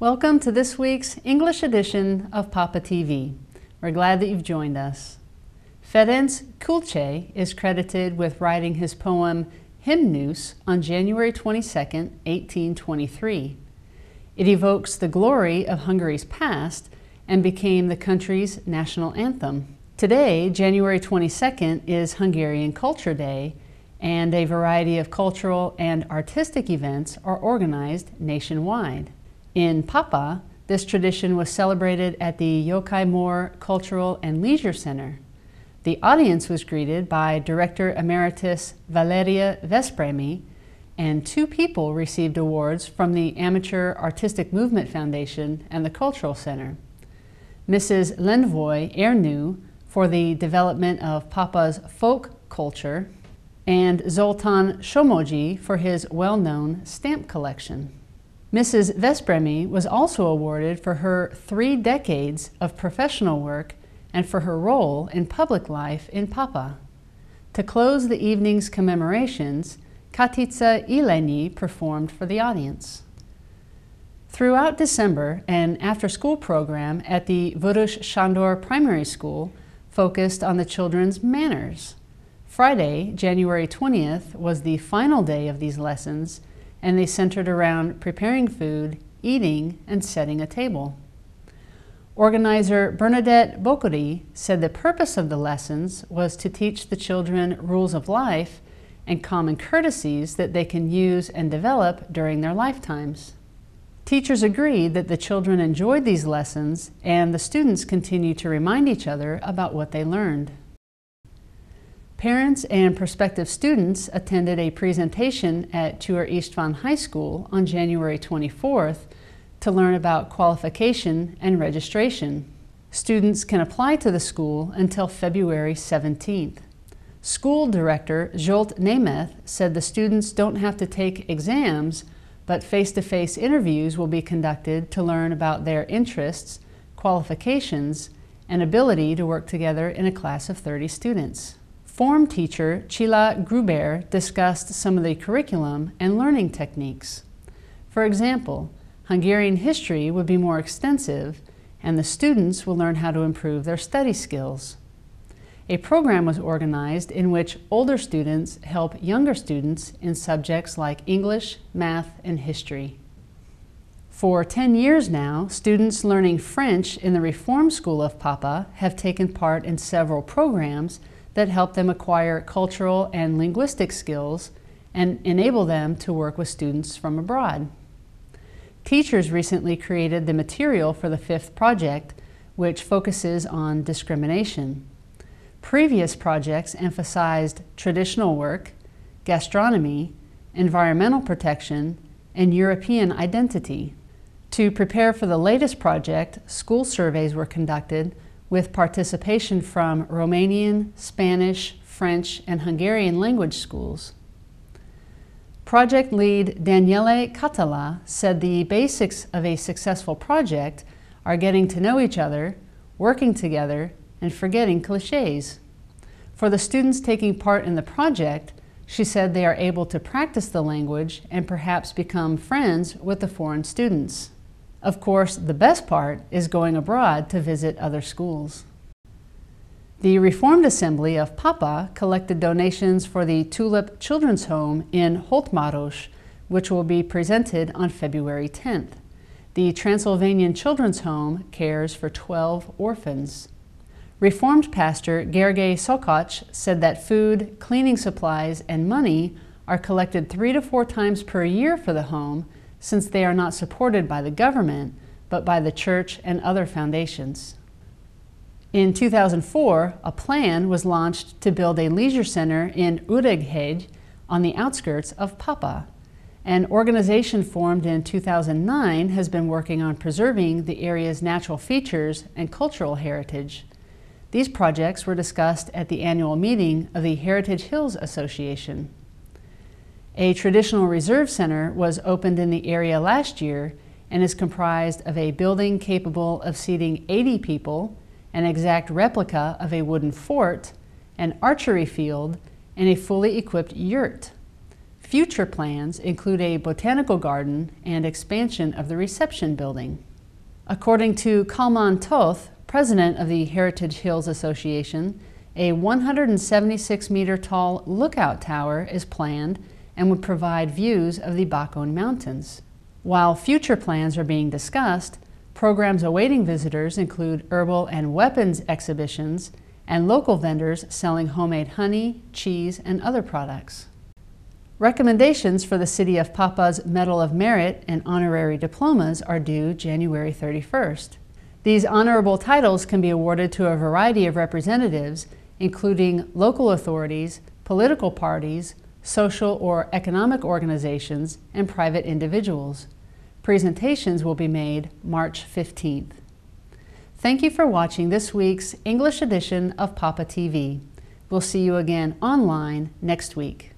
Welcome to this week's English edition of Pápa TV. We're glad that you've joined us. Ferenc Kulce is credited with writing his poem Hymnus on January 22, 1823. It evokes the glory of Hungary's past and became the country's national anthem. Today, January 22nd, is Hungarian Culture Day, and a variety of cultural and artistic events are organized nationwide. In Pápa, this tradition was celebrated at the Yokai Mór Cultural and Leisure Center. The audience was greeted by Director Emeritus Valeria Vespremi, and 2 people received awards from the Amateur Artistic Movement Foundation and the Cultural Center. Mrs. Lenvoy Ernu for the development of Pápa's folk culture, and Zoltán Somogy for his well-known stamp collection. Mrs. Vespremi was also awarded for her 3 decades of professional work and for her role in public life in Pápa. To close the evening's commemorations, Katica Ileni performed for the audience. Throughout December, an after-school program at the Vörös Sándor Primary School focused on the children's manners. Friday, January 20th, was the final day of these lessons, and they centered around preparing food, eating, and setting a table. Organizer Bernadette Bocori said the purpose of the lessons was to teach the children rules of life and common courtesies that they can use and develop during their lifetimes. Teachers agreed that the children enjoyed these lessons, and the students continued to remind each other about what they learned. Parents and prospective students attended a presentation at Tuer István High School on January 24th to learn about qualification and registration. Students can apply to the school until February 17th. School director Zsolt Nemeth said the students don't have to take exams, but face-to-face interviews will be conducted to learn about their interests, qualifications, and ability to work together in a class of 30 students. Form teacher Csilla Gruber discussed some of the curriculum and learning techniques. For example, Hungarian history would be more extensive, and the students will learn how to improve their study skills. A program was organized in which older students help younger students in subjects like English, math, and history. For 10 years now, students learning French in the Reform School of Pápa have taken part in several programs that help them acquire cultural and linguistic skills and enable them to work with students from abroad. Teachers recently created the material for the 5th project, which focuses on discrimination. Previous projects emphasized traditional work, gastronomy, environmental protection, and European identity. To prepare for the latest project, school surveys were conducted with participation from Romanian, Spanish, French, and Hungarian language schools. Project lead Daniele Catala said the basics of a successful project are getting to know each other, working together, and forgetting cliches. For the students taking part in the project, she said they are able to practice the language and perhaps become friends with the foreign students. Of course, the best part is going abroad to visit other schools. The Reformed Assembly of Pápa collected donations for the Tulip Children's Home in Holtmaros, which will be presented on February 10th. The Transylvanian Children's Home cares for 12 orphans. Reformed pastor Gergely Szokács said that food, cleaning supplies, and money are collected 3 to 4 times per year for the home, since they are not supported by the government, but by the church and other foundations. In 2004, a plan was launched to build a leisure center in Üreghegy on the outskirts of Pápa. An organization formed in 2009 has been working on preserving the area's natural features and cultural heritage. These projects were discussed at the annual meeting of the Heritage Hills Association. A traditional reserve center was opened in the area last year and is comprised of a building capable of seating 80 people, an exact replica of a wooden fort, an archery field, and a fully equipped yurt. Future plans include a botanical garden and expansion of the reception building. According to Kalman Toth, president of the Heritage Hills Association, a 176-meter tall lookout tower is planned and would provide views of the Bakon Mountains. While future plans are being discussed, programs awaiting visitors include herbal and weapons exhibitions and local vendors selling homemade honey, cheese, and other products. Recommendations for the City of Pápa's Medal of Merit and honorary diplomas are due January 31st. These honorable titles can be awarded to a variety of representatives, including local authorities, political parties, social or economic organizations, and private individuals. Presentations will be made March 15th. Thank you for watching this week's English edition of Pápa TV. We'll see you again online next week.